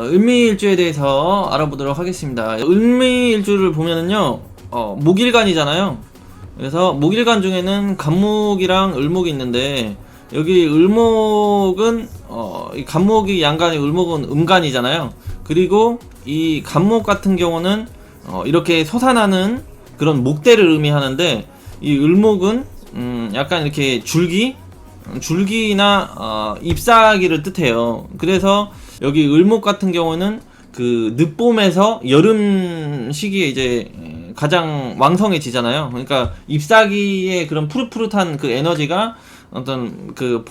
을미일주에 대해서 알아보도록 하겠습니다. 을미일주를 보면은요, 목일간이잖아요. 그래서 목일간 중에는 간목이랑 을목이 있는데, 여기 을목은 이 간목이 양간이, 을목은 음간이잖아요. 그리고 이 간목 같은 경우는 이렇게 솟아나는 그런 목대를 의미하는데, 이 을목은 약간 이렇게 줄기나 잎사귀를 뜻해요. 그래서 여기 을목 같은 경우는 그 늦봄에서 여름 시기에 이제 가장 왕성해지잖아요. 그러니까 잎사귀의 그런 푸릇푸릇한 그 에너지가 어떤 그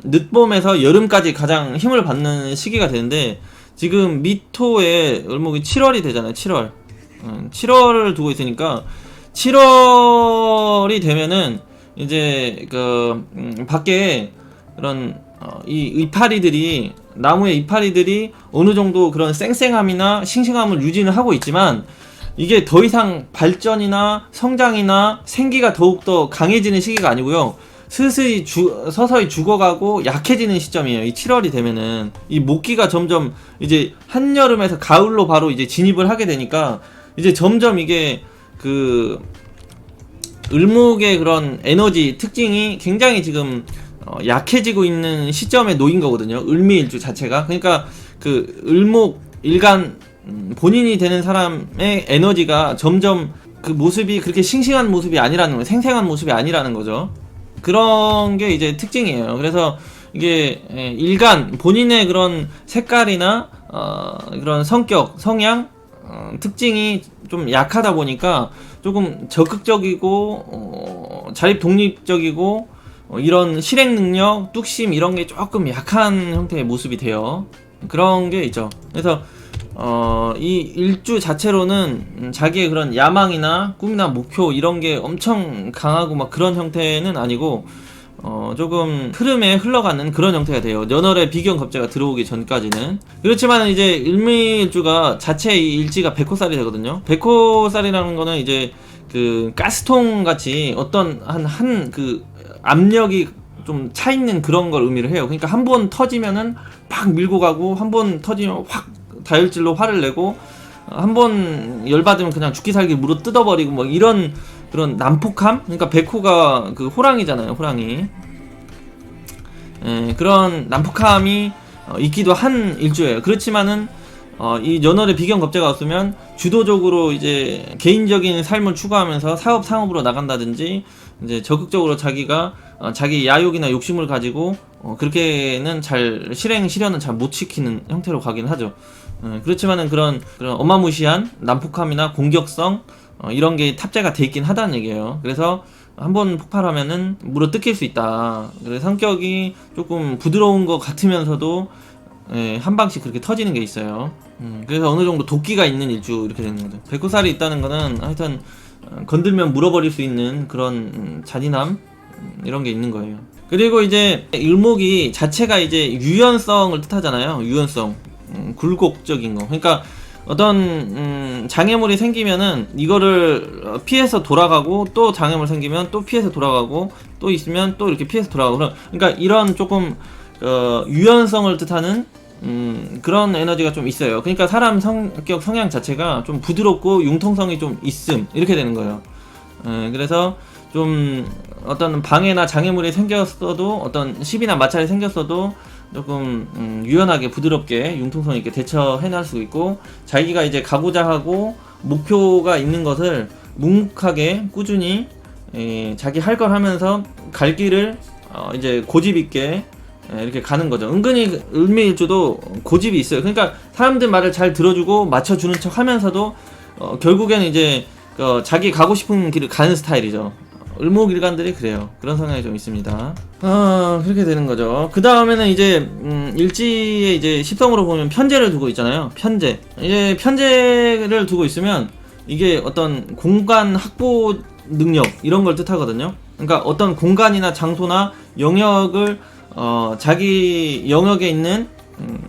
늦봄에서 여름까지 가장 힘을 받는 시기가 되는데, 지금 미토에 을목이 7월이 되잖아요. 7월을 두고 있으니까 7월이 되면은 이제 밖에 그런 이 이파리들이, 나무의 이파리들이 어느 정도 그런 쌩쌩함이나 싱싱함을 유지는 하고 있지만, 이게 더 이상 발전이나 성장이나 생기가 더욱더 강해지는 시기가 아니고요, 서서히 죽어가고 약해지는 시점이에요. 이 7월이 되면은 이 목기가 점점 이제 한여름에서 가을로 바로 이제 진입을 하게 되니까, 이제 점점 이게 그 을목의 그런 에너지 특징이 굉장히 지금 약해지고 있는 시점에 놓인 거거든요. 을미일주 자체가. 그러니까 그 을목 일간 본인이 되는 사람의 에너지가 점점 그 모습이 그렇게 싱싱한 모습이 아니라는 거예요. 생생한 모습이 아니라는 거죠. 그런 게 이제 특징이에요. 그래서 이게 일간 본인의 그런 색깔이나 그런 성격, 성향, 특징이 좀 약하다 보니까 조금 적극적이고 자립 독립적이고 이런 실행 능력, 뚝심 이런 게 조금 약한 형태의 모습이 돼요. 그런 게 있죠. 그래서 이 일주 자체로는 자기의 그런 야망이나 꿈이나 목표 이런 게 엄청 강하고 막 그런 형태는 아니고, 조금 흐름에 흘러가는 그런 형태가 돼요. 연월에 비견겁제가 들어오기 전까지는. 그렇지만 이제 을미일주가 자체 이 일지가 백호살이 되거든요. 백호살이라는 거는 이제 그 가스통 같이 어떤 그 압력이 좀 차 있는 그런 걸 의미를 해요. 그러니까 한 번 터지면은 팍 밀고 가고, 한 번 터지면 확 다혈질로 화를 내고, 한 번 열받으면 그냥 죽기 살기 물어 뜯어버리고, 뭐 이런 그런 난폭함? 그러니까 백호가 그 호랑이잖아요, 호랑이. 그런 난폭함이 있기도 한 일주예요. 그렇지만은 이 연월에 비견겁제가 없으면 주도적으로 이제 개인적인 삶을 추구하면서 상업으로 나간다든지, 이제 적극적으로 자기가 자기 야욕이나 욕심을 가지고 그렇게는 잘 실현은 잘 못 시키는 형태로 가긴 하죠. 그렇지만은 그런 어마무시한 난폭함이나 공격성 이런 게 탑재가 돼 있긴 하다는 얘기예요. 그래서 한번 폭발하면은 물어 뜯길 수 있다. 그래서 성격이 조금 부드러운 것 같으면서도 한 방씩 그렇게 터지는 게 있어요. 그래서 어느 정도 도끼가 있는 일주 이렇게 되는 거죠. 백호살이 있다는 거는 하여튼 건들면 물어버릴 수 있는 그런 잔인함 이런 게 있는 거예요. 그리고 이제 을목이 자체가 이제 유연성을 뜻하잖아요. 유연성, 굴곡적인 거. 그러니까 어떤 장애물이 생기면은 이거를 피해서 돌아가고, 또 장애물 생기면 또 피해서 돌아가고, 또 있으면 또 이렇게 피해서 돌아가고, 그러니까 이런 조금 유연성을 뜻하는 그런 에너지가 좀 있어요. 그러니까 사람 성격, 성향 자체가 좀 부드럽고 융통성이 좀 있음 이렇게 되는 거예요. 그래서 좀 어떤 방해나 장애물이 생겼어도, 어떤 시비나 마찰이 생겼어도 조금 유연하게 부드럽게 융통성 있게 대처해낼 수 있고, 자기가 이제 가고자 하고 목표가 있는 것을 묵묵하게 꾸준히 자기 할 걸 하면서 갈 길을 이제 고집 있게 이렇게 가는 거죠. 은근히 을미일주도 고집이 있어요. 그러니까 사람들 말을 잘 들어주고 맞춰주는 척 하면서도 결국에는 이제 자기 가고 싶은 길을 가는 스타일이죠. 을목일간들이 그래요. 그런 성향이 좀 있습니다. 그렇게 되는 거죠. 그 다음에는 이제 일지에 이제 십성으로 보면 편재를 두고 있잖아요. 편재. 이제 편재를 두고 있으면 이게 어떤 공간 확보 능력 이런 걸 뜻하거든요. 그러니까 어떤 공간이나 장소나 영역을 자기 영역에 있는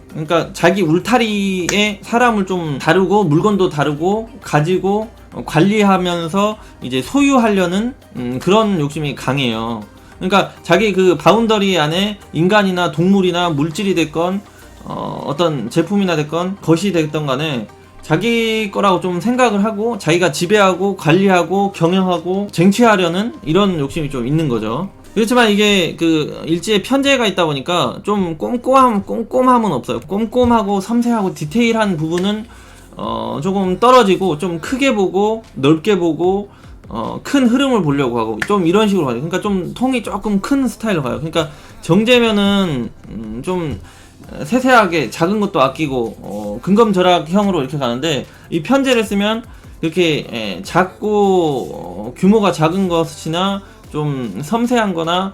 그러니까 자기 울타리에 사람을 좀 다루고, 물건도 다루고, 가지고 관리하면서 이제 소유하려는 그런 욕심이 강해요. 그러니까 자기 그 바운더리 안에 인간이나 동물이나 물질이 됐건 어떤 제품이나 됐건 것이 됐던 간에 자기 거라고 좀 생각을 하고 자기가 지배하고 관리하고 경영하고 쟁취하려는 이런 욕심이 좀 있는 거죠. 그렇지만 이게 그 일지에 편제가 있다 보니까 좀 꼼꼼함은 없어요. 꼼꼼하고 섬세하고 디테일한 부분은 조금 떨어지고 좀 크게 보고 넓게 보고 큰 흐름을 보려고 하고 좀 이런 식으로 가요. 그러니까 좀 통이 조금 큰 스타일로 가요. 그러니까 정제면은 좀 세세하게 작은 것도 아끼고 근검절약형으로 이렇게 가는데 이 편제를 쓰면 이렇게 작고 규모가 작은 것이나 좀 섬세한 거나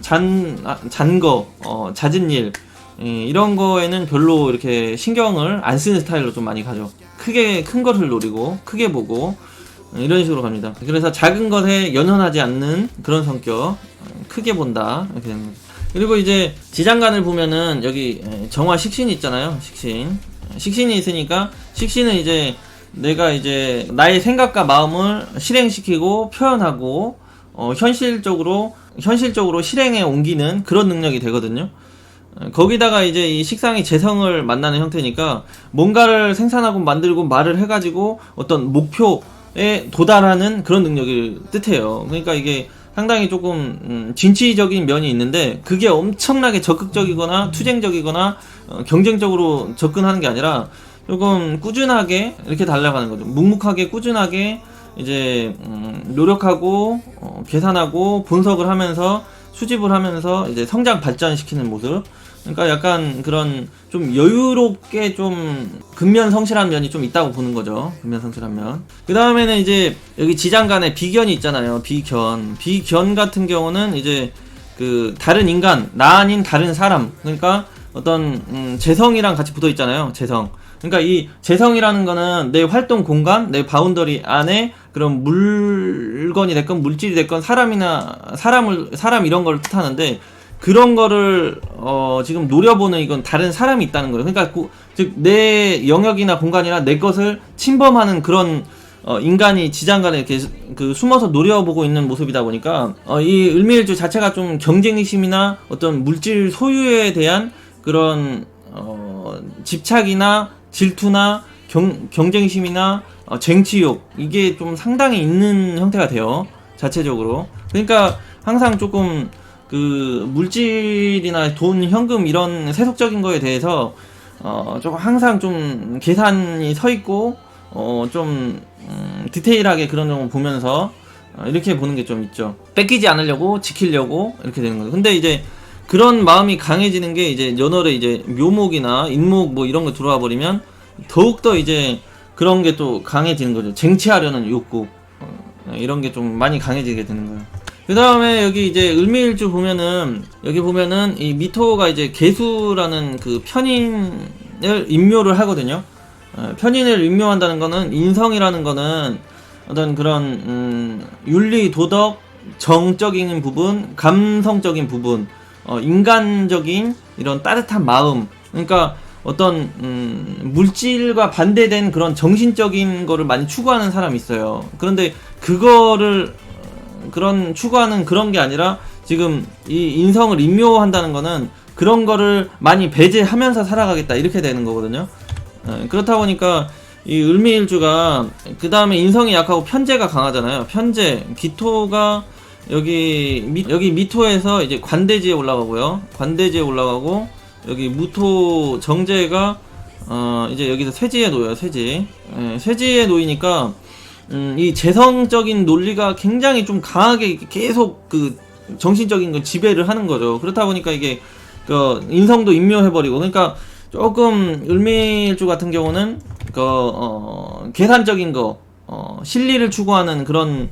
잦은 일 이런 거에는 별로 이렇게 신경을 안 쓰는 스타일로 좀 많이 가죠. 큰 것을 노리고 크게 보고 이런 식으로 갑니다. 그래서 작은 것에 연연하지 않는 그런 성격, 크게 본다 이렇게 되는 거죠. 그리고 이제 지장간을 보면은 여기 정화 식신이 있잖아요. 식신이 있으니까 식신은 이제 내가 이제 나의 생각과 마음을 실행시키고 표현하고 현실적으로 실행에 옮기는 그런 능력이 되거든요. 거기다가 이제 이 식상이 재성을 만나는 형태니까 뭔가를 생산하고 만들고 말을 해가지고 어떤 목표에 도달하는 그런 능력을 뜻해요. 그러니까 이게 상당히 조금 진취적인 면이 있는데 그게 엄청나게 적극적이거나 투쟁적이거나 경쟁적으로 접근하는 게 아니라 조금 꾸준하게 이렇게 달려가는 거죠. 묵묵하게 꾸준하게 이제 노력하고 계산하고 분석을 하면서 수집을 하면서 이제 성장 발전시키는 모습. 그러니까 약간 그런 좀 여유롭게 좀 근면성실한 면이 좀 있다고 보는 거죠. 근면성실한 면. 그 다음에는 이제 여기 지장간에 비견이 있잖아요. 비견 같은 경우는 이제 그 다른 인간, 나 아닌 다른 사람. 그러니까 어떤 재성이랑 같이 붙어 있잖아요. 재성. 그러니까 이 재성이라는 거는 내 활동 공간, 내 바운더리 안에 그런 물건이 됐건 물질이 됐건 사람 이런 걸 뜻하는데 그런 거를 지금 노려보는 이건 다른 사람이 있다는 거예요. 그러니까 즉 내 영역이나 공간이나 내 것을 침범하는 그런 인간이 지장간에 이렇게 그 숨어서 노려보고 있는 모습이다 보니까 이 을미일주 자체가 좀 경쟁심이나 어떤 물질 소유에 대한 그런 집착이나 질투나 경쟁심이나 쟁취욕 이게 좀 상당히 있는 형태가 돼요. 자체적으로. 그러니까 항상 조금 그 물질이나 돈, 현금 이런 세속적인 거에 대해서 조금 항상 좀 계산이 서 있고 좀 디테일하게 그런 걸 보면서 이렇게 보는 게 좀 있죠. 뺏기지 않으려고 지키려고 이렇게 되는 거예요. 근데 이제 그런 마음이 강해지는 게 이제 연월에 이제 묘목이나 인목 뭐 이런 거 들어와 버리면 더욱더 이제 그런 게 또 강해지는 거죠. 쟁취하려는 욕구 이런 게 좀 많이 강해지게 되는 거예요. 그 다음에 여기 이제 을미일주 보면은 여기 보면은 이 미토가 이제 계수라는 그 편인을 임묘를 하거든요. 편인을 임묘한다는 거는 인성이라는 거는 어떤 그런 윤리, 도덕, 정적인 부분, 감성적인 부분, 인간적인 이런 따뜻한 마음, 그러니까 어떤 물질과 반대된 그런 정신적인 거를 많이 추구하는 사람이 있어요. 그런데 그거를 그런 추구하는 그런 게 아니라 지금 이 인성을 임묘한다는 거는 그런 거를 많이 배제하면서 살아가겠다 이렇게 되는 거거든요. 그렇다 보니까 이 을미일주가 그 다음에 인성이 약하고 편제가 강하잖아요. 편제 기토가 여기 미토에서 이제 관대지에 올라가고요. 관대지에 올라가고 여기 무토 정제가 이제 여기서 쇠지에 놓여요. 쇠지에 놓이니까 이 재성적인 논리가 굉장히 좀 강하게 계속 그 정신적인 걸 지배를 하는 거죠. 그렇다 보니까 이게 그 인성도 임묘해버리고 그러니까 조금 을미일주 같은 경우는 그 계산적인 거 실리를 추구하는 그런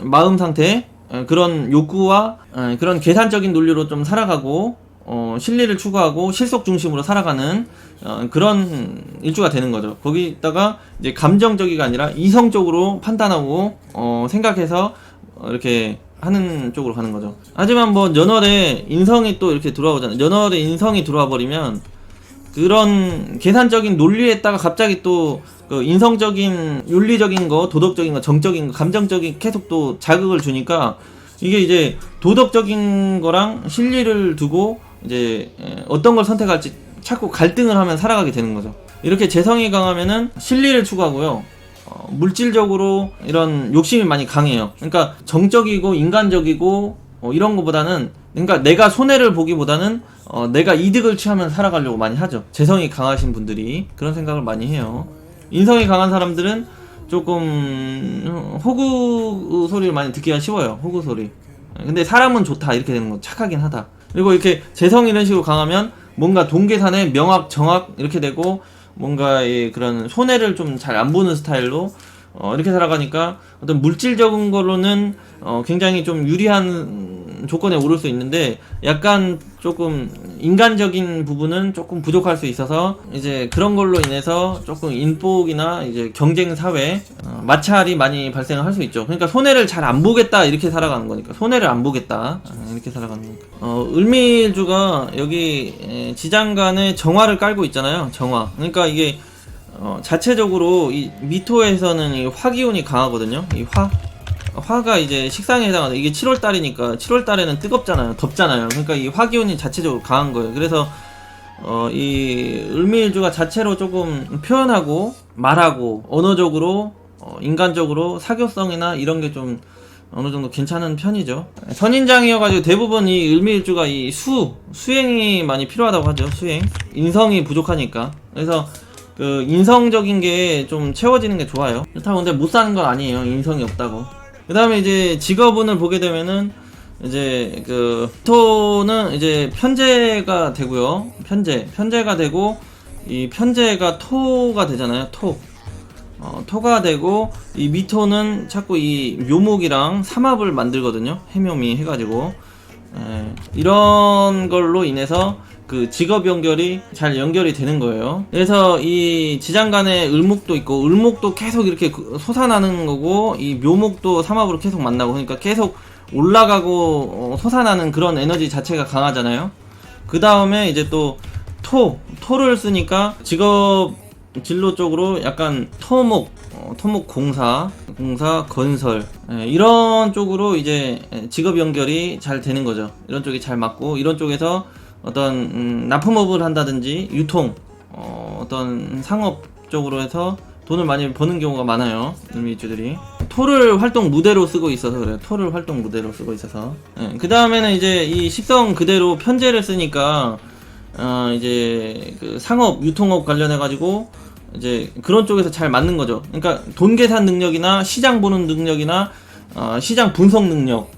마음 상태 그런 욕구와 그런 계산적인 논리로 좀 살아가고 실리를 추구하고 실속 중심으로 살아가는 그런 일주가 되는 거죠. 거기다가 이제 감정적이가 아니라 이성적으로 판단하고 생각해서 이렇게 하는 쪽으로 가는 거죠. 하지만 뭐 연월에 인성이 또 이렇게 들어오잖아요. 연월에 인성이 들어와 버리면 그런 계산적인 논리에다가 갑자기 또 그 인성적인 윤리적인 거, 도덕적인 거, 정적인 거, 감정적인 계속 또 자극을 주니까 이게 이제 도덕적인 거랑 실리를 두고 이제 어떤 걸 선택할지 자꾸 갈등을 하면 살아가게 되는 거죠. 이렇게 재성이 강하면은 실리를 추구하고요. 물질적으로 이런 욕심이 많이 강해요. 그러니까 정적이고 인간적이고 이런 거보다는, 그러니까 내가 손해를 보기보다는 내가 이득을 취하면 살아가려고 많이 하죠. 재성이 강하신 분들이 그런 생각을 많이 해요. 인성이 강한 사람들은 조금 호구 소리를 많이 듣기가 쉬워요. 호구 소리. 근데 사람은 좋다 이렇게 되는 거, 착하긴 하다. 그리고 이렇게 재성이 이런 식으로 강하면 뭔가 동계산에 명확 정확 이렇게 되고, 뭔가 그런 손해를 좀 잘 안 보는 스타일로 이렇게 살아가니까 어떤 물질적인 거로는 굉장히 좀 유리한 조건에 오를 수 있는데, 약간 조금 인간적인 부분은 조금 부족할 수 있어서 이제 그런 걸로 인해서 조금 인복이나 이제 경쟁 사회 마찰이 많이 발생을 할 수 있죠. 그러니까 손해를 잘 안 보겠다 이렇게 살아가는 거니까, 손해를 안 보겠다 이렇게 살아가는 거니까. 을미일주가 여기 지장간에 정화를 깔고 있잖아요. 정화. 그러니까 이게 자체적으로 이 미토에서는 이 화기운이 강하거든요. 이 화가 이제 식상에 해당하는, 이게 7월달이니까 7월달에는 뜨겁잖아요, 덥잖아요. 그러니까 이 화기운이 자체적으로 강한 거예요. 그래서 이 을미일주가 자체로 조금 표현하고 말하고 언어적으로 인간적으로 사교성이나 이런 게 좀 어느 정도 괜찮은 편이죠. 선인장이어가지고 대부분 이 을미일주가 이 수행이 많이 필요하다고 하죠. 수행, 인성이 부족하니까. 그래서 그 인성적인 게 좀 채워지는 게 좋아요. 그렇다고 근데 못 사는 건 아니에요, 인성이 없다고. 그 다음에 이제 직업운을 보게 되면은 이제 그 토는 이제 편제가 되고요. 편제가 되고, 이 편제가 토가 되잖아요. 토가 되고, 이 미토는 자꾸 이 묘목이랑 삼합을 만들거든요. 해묘미 해가지고 이런 걸로 인해서 그 직업 연결이 잘 연결이 되는 거예요. 그래서 이 지장간에 을목도 있고, 을목도 계속 이렇게 솟아나는 거고, 이 묘목도 삼합으로 계속 만나고, 그러니까 계속 올라가고 솟아나는 그런 에너지 자체가 강하잖아요. 그 다음에 이제 또 토를 쓰니까 직업 진로 쪽으로 약간 토목 공사, 건설, 이런 쪽으로 이제 직업 연결이 잘 되는 거죠. 이런 쪽이 잘 맞고, 이런 쪽에서 어떤 납품업을 한다든지 유통, 어떤 상업 쪽으로 해서 돈을 많이 버는 경우가 많아요, 을미일주들이. 토를 활동 무대로 쓰고 있어서 그래요. 토를 활동 무대로 쓰고 있어서. 그 다음에는 이제 이 식성 그대로 편제를 쓰니까 이제 그 상업, 유통업 관련해 가지고 이제 그런 쪽에서 잘 맞는 거죠. 그러니까 돈 계산 능력이나 시장 보는 능력이나 시장 분석 능력,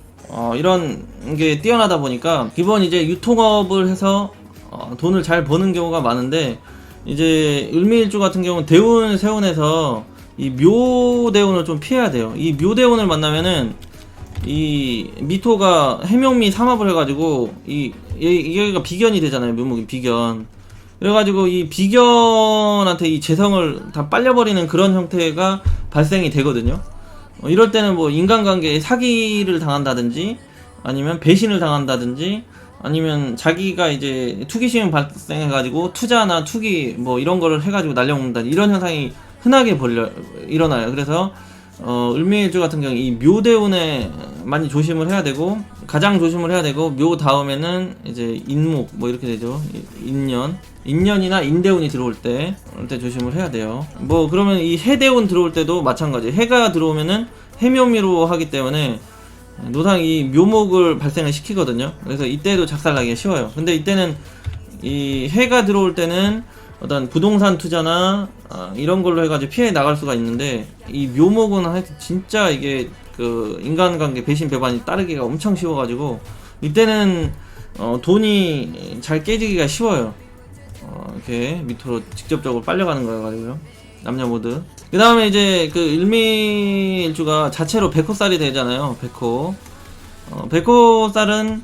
이런 게 뛰어나다 보니까 기본 이제 유통업을 해서 돈을 잘 버는 경우가 많은데, 이제 을미일주 같은 경우는 대운 세운에서 이 묘대운을 좀 피해야 돼요. 이 묘대운을 만나면은 이 미토가 해묘미 삼합을 해가지고 여기가 비견이 되잖아요. 묘목이 비견. 그래가지고 이 비견한테 이 재성을 다 빨려버리는 그런 형태가 발생이 되거든요. 이럴 때는 뭐 인간관계에 사기를 당한다든지, 아니면 배신을 당한다든지, 아니면 자기가 이제 투기심이 발생해가지고 투자나 투기 뭐 이런 거를 해가지고 날려먹는다, 이런 현상이 흔하게 일어나요. 그래서 을미일주 같은 경우 이 묘대운에 많이 조심을 해야 되고, 가장 조심을 해야 되고, 묘 다음에는 이제 인목 뭐 이렇게 되죠. 인년이나 인대운이 들어올 때 조심을 해야 돼요. 뭐 그러면 이 해대운 들어올 때도 마찬가지. 해가 들어오면은 해묘미로 하기 때문에 노상 이 묘목을 발생을 시키거든요. 그래서 이때도 작살나기가 쉬워요. 근데 이때는 이 해가 들어올 때는 어떤 부동산 투자나 이런 걸로 해가지고 피해 나갈 수가 있는데, 이 묘목은 하여튼 진짜 이게 그 인간관계 배신 배반이 따르기가 엄청 쉬워가지고 이때는 돈이 잘 깨지기가 쉬워요. 이렇게 밑으로 직접적으로 빨려가는 거여가지고요, 남녀 모두. 그 다음에 이제 그 을미일주가 자체로 백호살이 되잖아요. 백호살은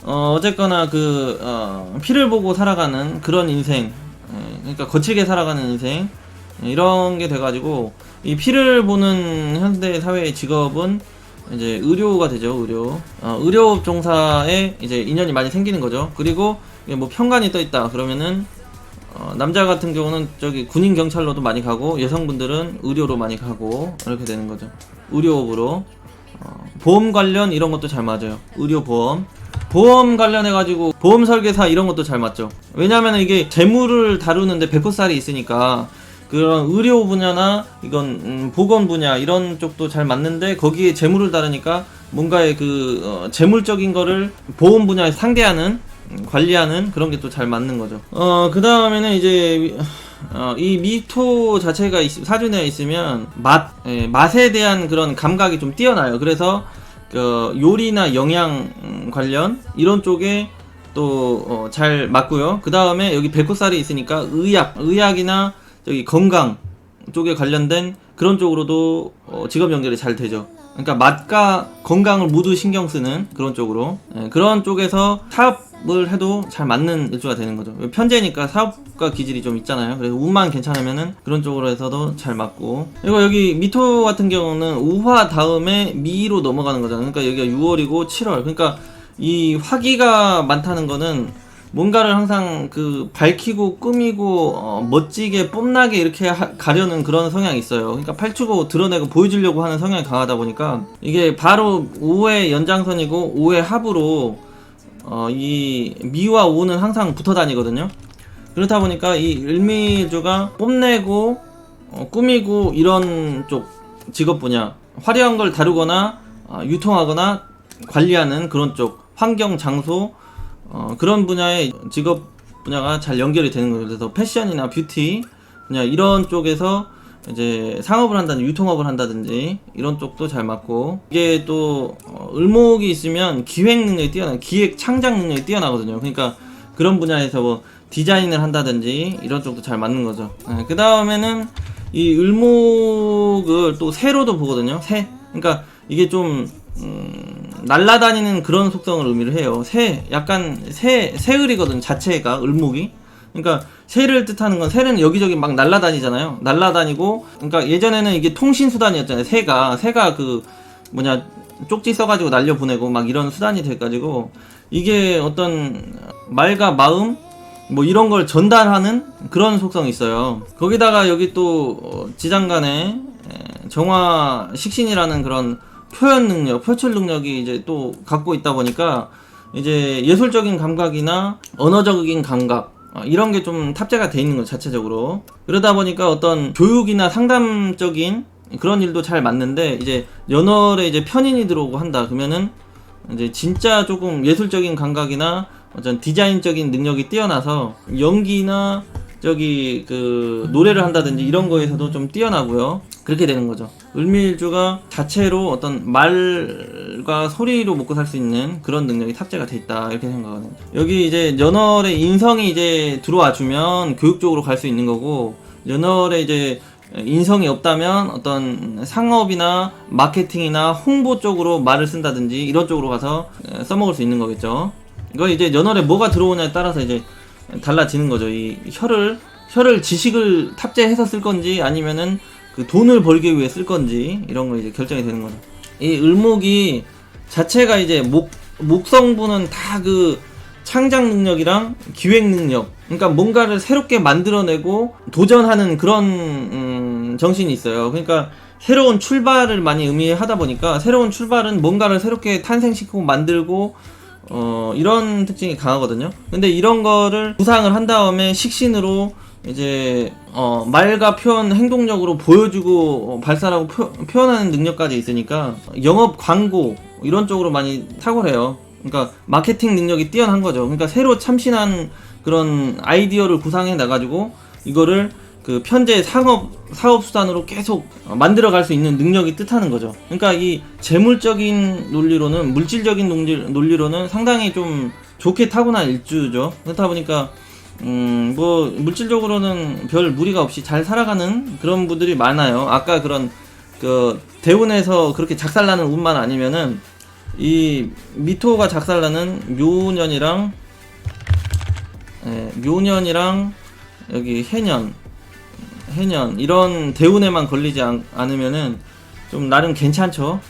어쨌거나 그 피를 보고 살아가는 그런 인생, 그러니까 거칠게 살아가는 인생, 이런 게 돼가지고 이 피를 보는 현대 사회의 직업은 이제 의료가 되죠. 의료업 종사에 이제 인연이 많이 생기는 거죠. 그리고 뭐 편관이 떠 있다 그러면은 남자 같은 경우는 저기 군인 경찰로도 많이 가고, 여성분들은 의료로 많이 가고, 이렇게 되는 거죠. 의료업으로 보험 관련 이런 것도 잘 맞아요. 의료 보험. 보험 관련해가지고 보험 설계사 이런 것도 잘 맞죠. 왜냐면 이게 재물을 다루는데 백호살이 있으니까 그런 의료 분야나 이건 보건 분야 이런 쪽도 잘 맞는데 거기에 재물을 다루니까 뭔가의 그 재물적인 거를 보험 분야에서 상대하는 관리하는 그런 게 또 잘 맞는 거죠. 그 다음에는 이제 이 미토 자체가 사주내에 있으면 맛에 대한 그런 감각이 좀 뛰어나요. 그래서 그 요리나 영양 관련 이런 쪽에 또 잘 맞고요. 그 다음에 여기 백호살이 있으니까 의학이나 저기 건강 쪽에 관련된 그런 쪽으로도 직업 연결이 잘 되죠. 그러니까 맛과 건강을 모두 신경 쓰는 그런 쪽으로, 그런 쪽에서 사업을 해도 잘 맞는 일주가 되는 거죠. 편제니까 사업가 기질이 좀 있잖아요. 그래서 운만 괜찮으면은 그런 쪽으로 해서도 잘 맞고. 그리고 여기 미토 같은 경우는 우화 다음에 미로 넘어가는 거잖아요. 그러니까 여기가 6월이고 7월. 그러니까 이 화기가 많다는 거는 뭔가를 항상 그 밝히고 꾸미고 멋지게 뽐나게 이렇게 가려는 그런 성향이 있어요. 그러니까 팔추고 드러내고 보여주려고 하는 성향이 강하다 보니까 이게 바로 5의 연장선이고 5의 합으로 이 미와 5는 항상 붙어 다니거든요. 그렇다 보니까 이 을미주가 뽐내고 꾸미고 이런 쪽 직업 분야, 화려한 걸 다루거나 유통하거나 관리하는 그런 쪽 환경 장소 그런 분야의 직업 분야가 잘 연결이 되는 거예요. 그래서 패션이나 뷰티 분야 이런 쪽에서 이제 상업을 한다든지 유통업을 한다든지 이런 쪽도 잘 맞고, 이게 또 을목이 있으면 기획 능력이 뛰어나, 기획 창작 능력이 뛰어나거든요. 그러니까 그런 분야에서 뭐 디자인을 한다든지 이런 쪽도 잘 맞는 거죠. 그 다음에는 이 을목을 또 새로도 보거든요. 새. 그러니까 이게 좀 날라다니는 그런 속성을 의미를 해요. 약간 새을이거든 자체가 을목이. 그러니까 새를 뜻하는 건, 새는 여기저기 막 날라다니잖아요. 날라다니고, 그러니까 예전에는 이게 통신 수단이었잖아요. 새가 그 뭐냐 쪽지 써가지고 날려보내고 막 이런 수단이 돼가지고, 이게 어떤 말과 마음 뭐 이런 걸 전달하는 그런 속성이 있어요. 거기다가 여기 또 지장간에 정화 식신이라는 그런 표현 능력, 표출 능력이 이제 또 갖고 있다 보니까 이제 예술적인 감각이나 언어적인 감각 이런 게 좀 탑재가 돼 있는 거 자체적으로. 그러다 보니까 어떤 교육이나 상담적인 그런 일도 잘 맞는데, 이제 연월에 이제 편인이 들어오고 한다 그러면은 이제 진짜 조금 예술적인 감각이나 어떤 디자인적인 능력이 뛰어나서 연기나 저기 그 노래를 한다든지 이런 거에서도 좀 뛰어나고요. 그렇게 되는 거죠. 을미일주가 자체로 어떤 말과 소리로 먹고 살 수 있는 그런 능력이 탑재가 돼 있다 이렇게 생각하거든요. 여기 이제 연월에 인성이 이제 들어와 주면 교육적으로 갈 수 있는 거고, 연월에 이제 인성이 없다면 어떤 상업이나 마케팅이나 홍보 쪽으로 말을 쓴다든지 이런 쪽으로 가서 써먹을 수 있는 거겠죠. 이거 이제 연월에 뭐가 들어오냐에 따라서 이제 달라지는 거죠. 이 혀를 지식을 탑재해서 쓸 건지 아니면은 그 돈을 벌기 위해 쓸 건지 이런 거 이제 결정이 되는 거죠. 이 을목이 자체가 이제 목성부는 다 그 창작 능력이랑 기획 능력, 그러니까 뭔가를 새롭게 만들어내고 도전하는 그런 정신이 있어요. 그러니까 새로운 출발을 많이 의미하다 보니까, 새로운 출발은 뭔가를 새롭게 탄생시키고 만들고 이런 특징이 강하거든요. 근데 이런 거를 구상을 한 다음에 식신으로 이제 말과 표현, 행동력으로 보여주고 발산하고 표현하는 능력까지 있으니까 영업, 광고 이런 쪽으로 많이 탁월해요. 그러니까 마케팅 능력이 뛰어난 거죠. 그러니까 새로 참신한 그런 아이디어를 구상해 나가지고 이거를 그 편제 사업 수단으로 계속 만들어 갈 수 있는 능력이 뜻하는 거죠. 그러니까 이 재물적인 논리로는, 물질적인 논리로는 상당히 좀 좋게 타고난 일주죠. 그렇다 보니까 뭐 물질적으로는 별 무리가 없이 잘 살아가는 그런 분들이 많아요. 아까 그런 그 대운에서 그렇게 작살나는 운만 아니면은 이 미토가 작살나는 묘년이랑 여기 해년 이런 대운에만 걸리지 않으면은 좀 나름 괜찮죠.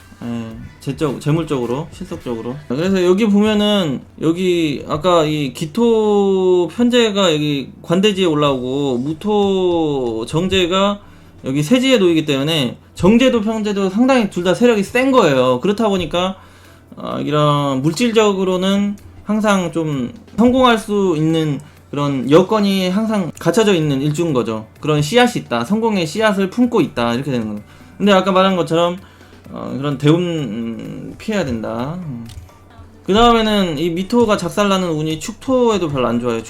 재물적으로, 실속적으로. 그래서 여기 보면은, 여기 아까 이 기토 편제가 여기 관대지에 올라오고 무토 정제가 여기 세지에 놓이기 때문에 정제도 편제도 상당히 둘 다 세력이 센 거예요. 그렇다 보니까 이런 물질적으로는 항상 좀 성공할 수 있는 그런 여건이 항상 갖춰져 있는 일주인 거죠. 그런 씨앗이 있다. 성공의 씨앗을 품고 있다. 이렇게 되는 거예요. 근데 아까 말한 것처럼 그런 대운 피해야 된다. 그 다음에는 이 미토가 작살나는 운이 축토에도 별로 안 좋아요.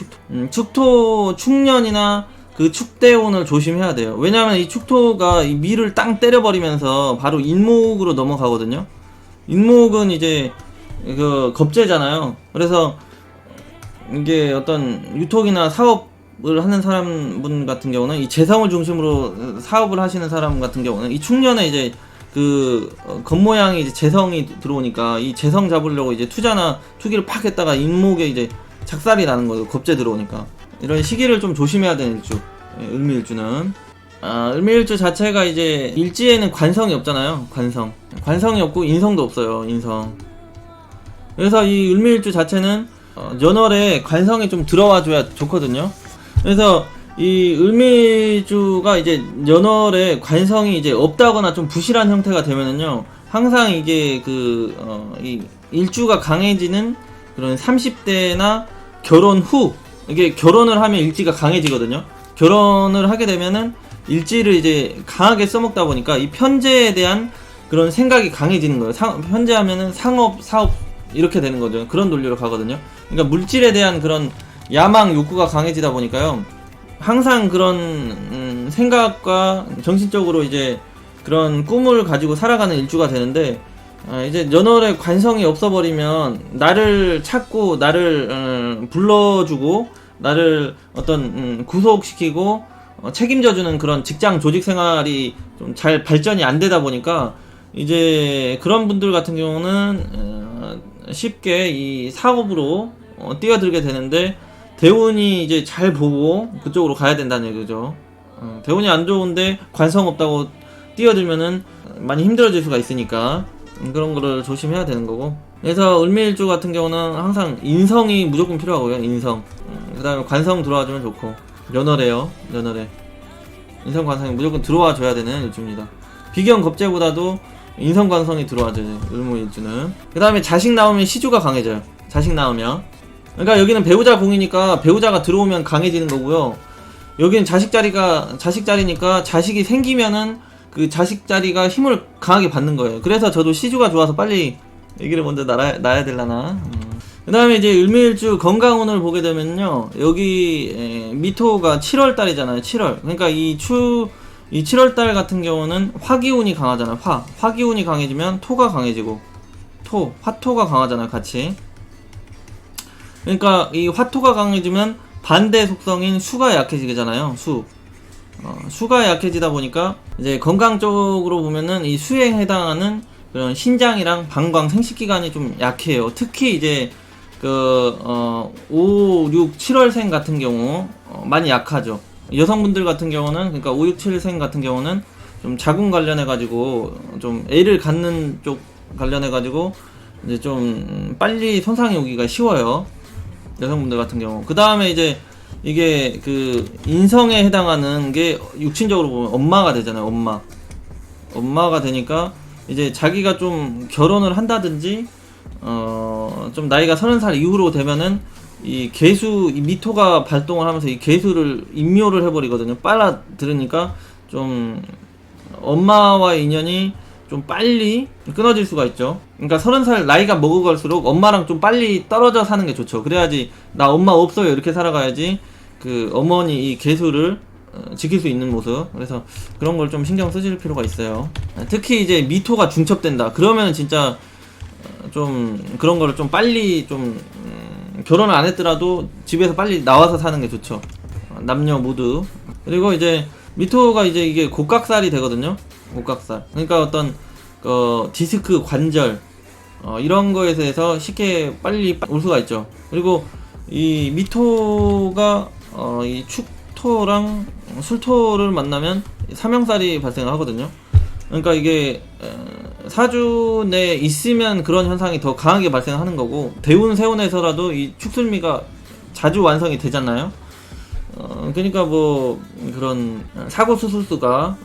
축토 축년이나 그 축대운을 조심해야 돼요. 왜냐하면 이 축토가 이 미를 땅 때려버리면서 바로 인목으로 넘어가거든요. 인목은 이제 그 겁재잖아요. 그래서 이게 어떤 유통이나 사업을 하는 사람분 같은 경우는 이 재성을 중심으로 사업을 하시는 사람 같은 경우는 이 축년에 이제 그 겉모양이 이제 재성이 들어오니까 이 재성 잡으려고 이제 투자나 투기를 팍 했다가 인목에 이제 작살이 나는 거예요. 겁재 들어오니까. 이런 시기를 좀 조심해야 되는 일주. 을미일주는 을미일주 자체가 이제 일지에는 관성이 없잖아요. 관성이 없고 인성도 없어요. 인성. 그래서 이 을미일주 자체는 연월에 관성이 좀 들어와 줘야 좋거든요. 그래서 이 을미일주가 이제 연월에 관성이 이제 없다거나 좀 부실한 형태가 되면은요, 항상 이게 이 일주가 강해지는 그런 30대나 결혼 후, 이게 결혼을 하면 일지가 강해지거든요. 결혼을 하게 되면은 일지를 이제 강하게 써먹다 보니까 이 편제에 대한 그런 생각이 강해지는 거예요. 편제하면은 상업, 사업 이렇게 되는 거죠. 그런 논리로 가거든요. 그러니까 물질에 대한 그런 야망 욕구가 강해지다 보니까요, 항상 그런 생각과 정신적으로 이제 그런 꿈을 가지고 살아가는 일주가 되는데, 이제 연월에 관성이 없어버리면 나를 찾고 나를 불러주고 나를 어떤 구속시키고 책임져주는 그런 직장 조직 생활이 좀 잘 발전이 안 되다 보니까 이제 그런 분들 같은 경우는 쉽게 이 사업으로 뛰어들게 되는데, 대운이 이제 잘 보고 그쪽으로 가야 된다는 얘기죠. 대운이 안 좋은데 관성 없다고 뛰어들면은 많이 힘들어질 수가 있으니까 그런 거를 조심해야 되는 거고. 그래서 을미일주 같은 경우는 항상 인성이 무조건 필요하고요. 인성. 그 다음에 관성 들어와주면 좋고. 연월에요. 연월에 인성 관성이 무조건 들어와 줘야 되는 일주입니다. 비견 겁재보다도 인성 관성이 들어와줘요. 을무일주는. 그 다음에 자식 나오면 시주가 강해져요. 자식 나오면. 그러니까 여기는 배우자 공이니까 배우자가 들어오면 강해지는 거고요. 여기는 자식 자리니까 자식이 생기면은 그 자식 자리가 힘을 강하게 받는 거예요. 그래서 저도 시주가 좋아서 빨리 얘기를 먼저 낳아야 될라나. 그 다음에 이제 을미일주 건강운을 보게 되면요, 여기 미토가 7월달이잖아요. 7월. 그러니까 이 7월달 같은 경우는 화기운이 강하잖아요. 화기운이 강해지면 토가 강해지고, 화토가 강하잖아요. 같이. 그러니까 이 화토가 강해지면 반대 속성인 수가 약해지잖아요. 수가 약해지다 보니까 이제 건강 쪽으로 보면은 이 수에 해당하는 그런 신장이랑 방광 생식기관이 좀 약해요. 특히 이제 5, 6, 7월생 같은 경우 많이 약하죠. 여성분들 같은 경우는, 그러니까 5, 6, 7생 같은 경우는 좀 자궁 관련해가지고 좀 애를 갖는 쪽 관련해가지고 이제 좀 빨리 손상이 오기가 쉬워요. 여성분들 같은 경우. 그 다음에 이제 이게 그 인성에 해당하는 게 육친적으로 보면 엄마가 되잖아요. 엄마가 되니까 이제 자기가 좀 결혼을 한다든지 좀 나이가 30살 이후로 되면은 이 미토가 발동을 하면서 이 개수를 인묘를 해버리거든요. 빨아들으니까 좀 엄마와의 인연이 좀 빨리 끊어질 수가 있죠. 그러니까 30살 나이가 먹어갈수록 엄마랑 좀 빨리 떨어져 사는 게 좋죠. 그래야지 나 엄마 없어요 이렇게 살아가야지 그 어머니 이 계수를 지킬 수 있는 모습. 그래서 그런 걸 좀 신경 쓰실 필요가 있어요. 특히 이제 미토가 중첩된다 그러면 진짜 좀 그런 거를 좀 빨리 좀 결혼을 안 했더라도 집에서 빨리 나와서 사는 게 좋죠. 남녀 모두. 그리고 이제 미토가 이제 이게 곡각살이 되거든요. 곡각살. 그러니까 어떤 디스크 관절 이런 거에 대해서 쉽게 빨리 올 수가 있죠. 그리고 이 미토가 이 축토랑 술토를 만나면 삼형살이 발생을 하거든요. 그러니까 이게 사주 내에 있으면 그런 현상이 더 강하게 발생하는 거고, 대운 세운에서라도 이 축술미가 자주 완성이 되잖아요. 그러니까 뭐 그런 사고 수술수가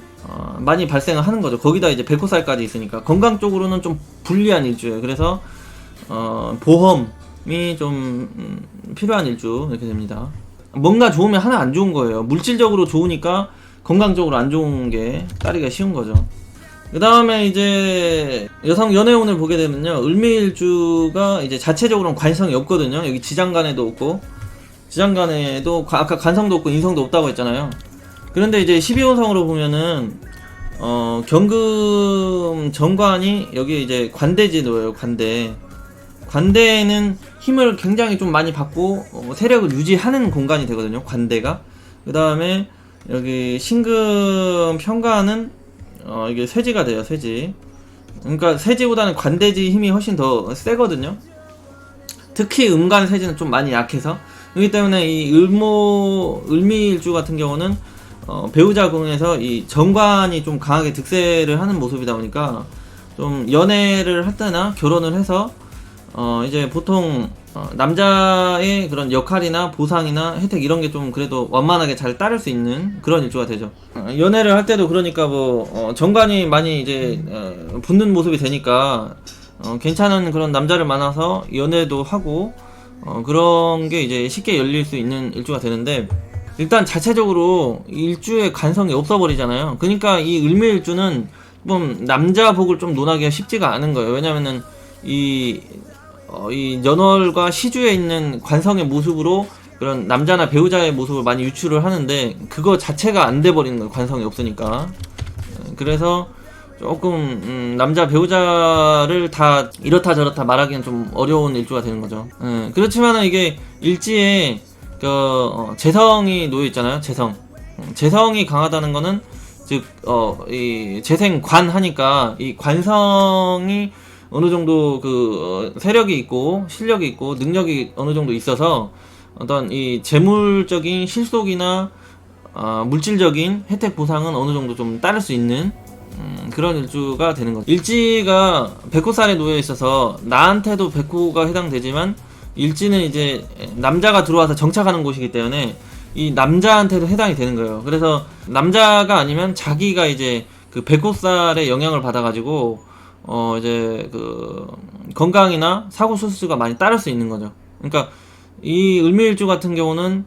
많이 발생을 하는 거죠. 거기다 이제 백호살까지 있으니까 건강 쪽으로는 좀 불리한 일주예요. 그래서 보험 좀 필요한 일주 이렇게 됩니다. 뭔가 좋으면 하나 안 좋은 거예요. 물질적으로 좋으니까 건강적으로 안 좋은 게 따르기가 쉬운 거죠. 그 다음에 이제 여성 연애운을 보게 되면요, 을미일주가 이제 자체적으로는 관성이 없거든요. 여기 지장간에도 없고, 지장간에도 아까 관성도 없고 인성도 없다고 했잖아요. 그런데 이제 12호성으로 보면은 경금 정관이 여기 이제 관대지 놓여요. 관대에는 힘을 굉장히 좀 많이 받고 세력을 유지하는 공간이 되거든요. 관대가. 그 다음에 여기 신금 평가는 이게 쇠지가 돼요. 쇠지. 그러니까 쇠지보다는 관대지 힘이 훨씬 더 세거든요. 특히 음간 쇠지는 좀 많이 약해서. 그렇기 때문에 이 을미일주 같은 경우는 배우자 궁에서 이 정관이 좀 강하게 득세를 하는 모습이다 보니까 좀 연애를 할 때나 결혼을 해서 이제 보통 남자의 그런 역할이나 보상이나 혜택 이런 게 좀 그래도 완만하게 잘 따를 수 있는 그런 일주가 되죠. 연애를 할 때도 그러니까 뭐 정관이 많이 이제 붙는 모습이 되니까 괜찮은 그런 남자를 만나서 연애도 하고 그런 게 이제 쉽게 열릴 수 있는 일주가 되는데, 일단 자체적으로 일주의 관성이 없어버리잖아요. 그러니까 이 을미일주는 좀 남자 복을 좀 논하기가 쉽지가 않은 거예요. 왜냐면은 이 연월과 시주에 있는 관성의 모습으로 그런 남자나 배우자의 모습을 많이 유출을 하는데 그거 자체가 안 돼버리는 거예요. 관성이 없으니까. 그래서 조금 남자 배우자를 다 이렇다 저렇다 말하기는 좀 어려운 일주가 되는 거죠. 그렇지만은 이게 일지에 재성이 놓여 있잖아요. 재성이 강하다는 거는 즉 이 재생관 하니까 이 관성이 어느 정도 세력이 있고 실력이 있고 능력이 어느 정도 있어서 어떤 이 재물적인 실속이나 물질적인 혜택 보상은 어느 정도 좀 따를 수 있는 그런 일주가 되는 거죠. 일지가 백호살에 놓여 있어서 나한테도 백호가 해당되지만 일지는 이제 남자가 들어와서 정착하는 곳이기 때문에 이 남자한테도 해당이 되는 거예요. 그래서 남자가 아니면 자기가 이제 그 백호살의 영향을 받아가지고 이제 건강이나 사고 수수가 많이 따를 수 있는 거죠. 그러니까 이 을미일주 같은 경우는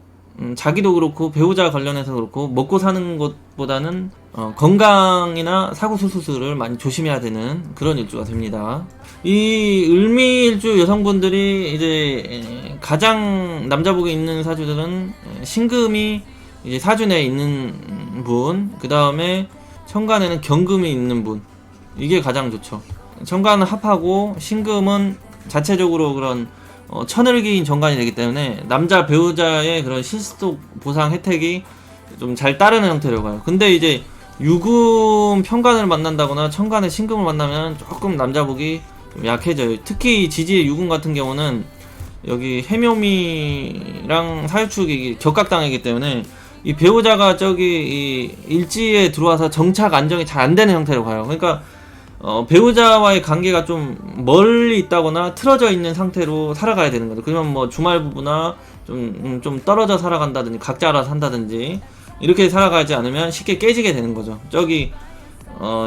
자기도 그렇고 배우자 관련해서 그렇고 먹고 사는 것보다는 건강이나 사고 수수를 많이 조심해야 되는 그런 일주가 됩니다. 이 을미일주 여성분들이 이제 가장 남자복에 있는 사주들은 신금이 이제 사주 내에 있는 분, 그 다음에 천간에는 경금이 있는 분, 이게 가장 좋죠. 천간은 합하고 신금은 자체적으로 그런 천을기인 정관이 되기 때문에 남자 배우자의 그런 실속 보상 혜택이 좀 잘 따르는 형태로 가요. 근데 이제 유금 편관을 만난다거나 천간의 신금을 만나면 조금 남자복이 좀 약해져요. 특히 지지의 유금 같은 경우는 여기 해묘미랑 사유축이 격각당이기 때문에 이 배우자가 이 일지에 들어와서 정착 안정이 잘 안 되는 형태로 가요. 그러니까 배우자와의 관계가 좀 멀리 있다거나 틀어져 있는 상태로 살아가야 되는 거죠. 그러면 뭐 주말 부부나 좀 떨어져 살아간다든지 각자 알아서 산다든지 이렇게 살아가지 않으면 쉽게 깨지게 되는 거죠.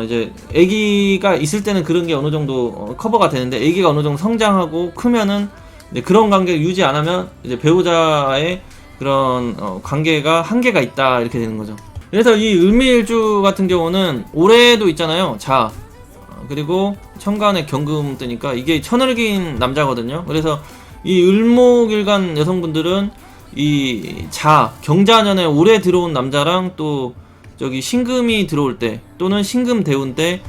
이제 아기가 있을 때는 그런 게 어느 정도 커버가 되는데 아기가 어느 정도 성장하고 크면은 이제 그런 관계를 유지 안 하면 이제 배우자의 그런 관계가 한계가 있다 이렇게 되는 거죠. 그래서 이 을미일주 같은 경우는 올해도 있잖아요. 자, 그리고 천간에 경금 뜨니까 이게 천을기인 남자거든요. 그래서 이 을목일간 여성분들은 이 경자년에 올해 들어온 남자랑 또 저기 신금이 들어올 때 또는 신금 대운 때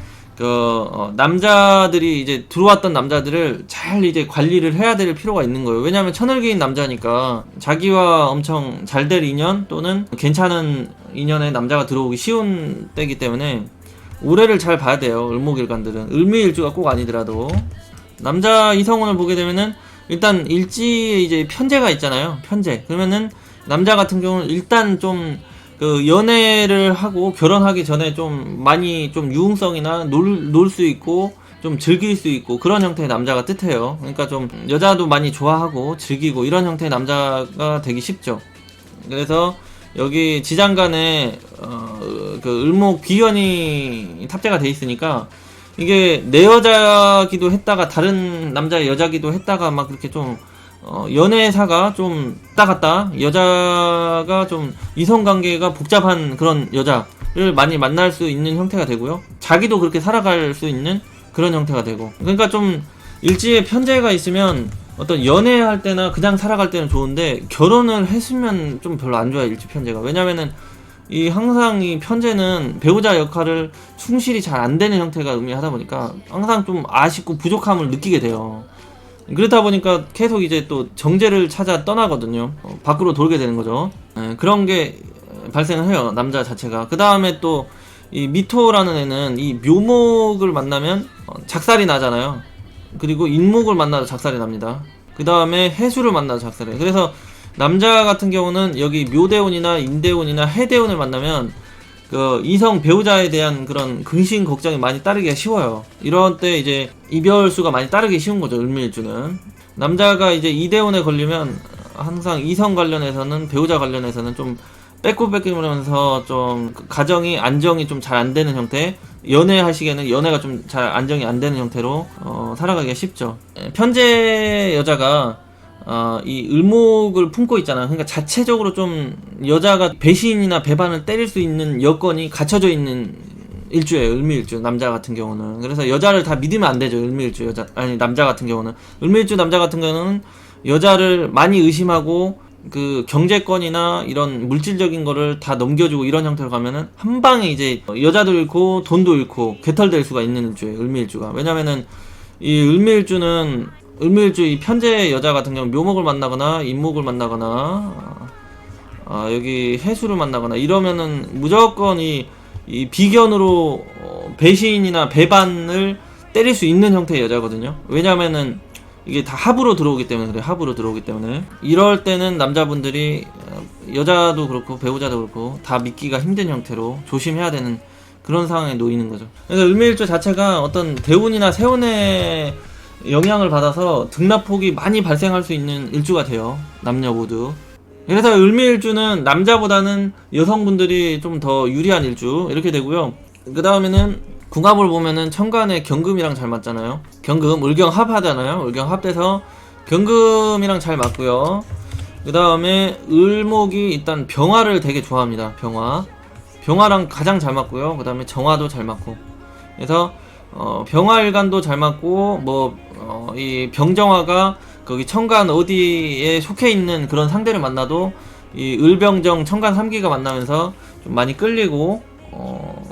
남자들이 이제 들어왔던 남자들을 잘 이제 관리를 해야 될 필요가 있는 거예요. 왜냐하면 천을기인 남자니까 자기와 엄청 잘 될 인연 또는 괜찮은 인연에 남자가 들어오기 쉬운 때이기 때문에 올해를 잘 봐야 돼요. 을목일간들은 을미일주가 꼭 아니더라도 남자 이성운을 보게 되면은 일단 일지에 이제 편제가 있잖아요. 편제. 그러면은 남자 같은 경우는 일단 좀 연애를 하고 결혼하기 전에 좀 많이 좀 유흥성이나 놀 수 있고 좀 즐길 수 있고 그런 형태의 남자가 뜻해요. 그러니까 좀 여자도 많이 좋아하고 즐기고 이런 형태의 남자가 되기 쉽죠. 그래서 여기 지장간에 을목 귀연이 탑재가 돼 있으니까 이게 내 여자기도 했다가 다른 남자의 여자기도 했다가 막 그렇게 좀 연애사가 좀 왔다 갔다, 여자가 좀 이성관계가 복잡한 그런 여자를 많이 만날 수 있는 형태가 되고요. 자기도 그렇게 살아갈 수 있는 그런 형태가 되고, 그러니까 좀 일지에 편재가 있으면 어떤 연애할 때나 그냥 살아갈 때는 좋은데 결혼을 했으면 좀 별로 안 좋아요, 일지 편재가. 왜냐면은 항상 이 편재는 배우자 역할을 충실히 잘 안 되는 형태가 의미하다 보니까 항상 좀 아쉽고 부족함을 느끼게 돼요. 그렇다 보니까 계속 이제 또 정제를 찾아 떠나거든요. 밖으로 돌게 되는 거죠. 그런 게 발생을 해요, 남자 자체가. 그 다음에 또 이 미토라는 애는 이 묘목을 만나면 작살이 나잖아요. 그리고 인목을 만나도 작살이 납니다. 그 다음에 해수를 만나도 작살이 나요. 그래서 남자 같은 경우는 여기 묘대운이나 인대운이나 해대운을 만나면 그 이성 배우자에 대한 그런 근심 걱정이 많이 따르기가 쉬워요. 이런 때 이제 이별수가 많이 따르기 쉬운 거죠, 을미일주는. 남자가 이제 이대운에 걸리면 항상 이성 관련해서는, 배우자 관련해서는 좀 뺏고뺏기면서 좀 가정이 안정이 좀 잘 안 되는 형태, 연애하시기에는 연애가 좀 잘 안정이 안 되는 형태로 살아가기가 쉽죠. 편재 여자가 이 을목을 품고 있잖아. 그러니까 자체적으로 좀 여자가 배신이나 배반을 때릴 수 있는 여건이 갖춰져 있는 일주예요, 을미일주 남자 같은 경우는. 그래서 여자를 다 믿으면 안 되죠, 을미일주 남자 같은 경우는. 을미일주 남자 같은 경우는 여자를 많이 의심하고 그 경제권이나 이런 물질적인 거를 다 넘겨주고 이런 형태로 가면은 한 방에 이제 여자도 잃고 돈도 잃고 개털될 수가 있는 일주예요, 을미일주가. 왜냐면은 이 을미일주는 을미일주 이 편재 여자 같은 경우 묘목을 만나거나 인목을 만나거나 여기 해수를 만나거나 이러면은 무조건 이 비견으로 배신이나 배반을 때릴 수 있는 형태의 여자거든요. 왜냐면은 이게 다 합으로 들어오기 때문에 그래요. 합으로 들어오기 때문에. 이럴 때는 남자분들이 여자도 그렇고 배우자도 그렇고 다 믿기가 힘든 형태로 조심해야 되는 그런 상황에 놓이는 거죠. 그래서 을미일주 자체가 어떤 대운이나 세운의 영향을 받아서 등납폭이 많이 발생할 수 있는 일주가 돼요, 남녀 모두. 그래서 을미일주는 남자보다는 여성분들이 좀 더 유리한 일주 이렇게 되고요. 그 다음에는 궁합을 보면은 천간에 경금이랑 잘 맞잖아요. 경금, 을경합 하잖아요. 을경합 돼서 경금이랑 잘 맞고요. 그 다음에 을목이 일단 병화를 되게 좋아합니다. 병화랑 가장 잘 맞고요. 그 다음에 정화도 잘 맞고. 그래서 병화일간도 잘 맞고 이 병정화가 거기 천간 어디에 속해 있는 그런 상대를 만나도 이 을병정 천간 3기가 만나면서 좀 많이 끌리고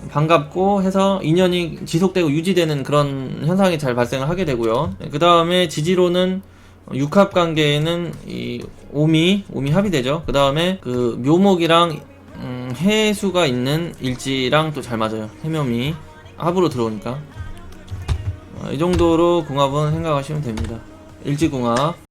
반갑고 해서 인연이 지속되고 유지되는 그런 현상이 잘 발생을 하게 되고요. 그 다음에 지지로는 육합관계에는 이 오미 합이 되죠. 그 다음에 그 묘목이랑 해수가 있는 일지랑 또 잘 맞아요. 해묘미 합으로 들어오니까 이 정도로 궁합은 생각하시면 됩니다. 일지궁합.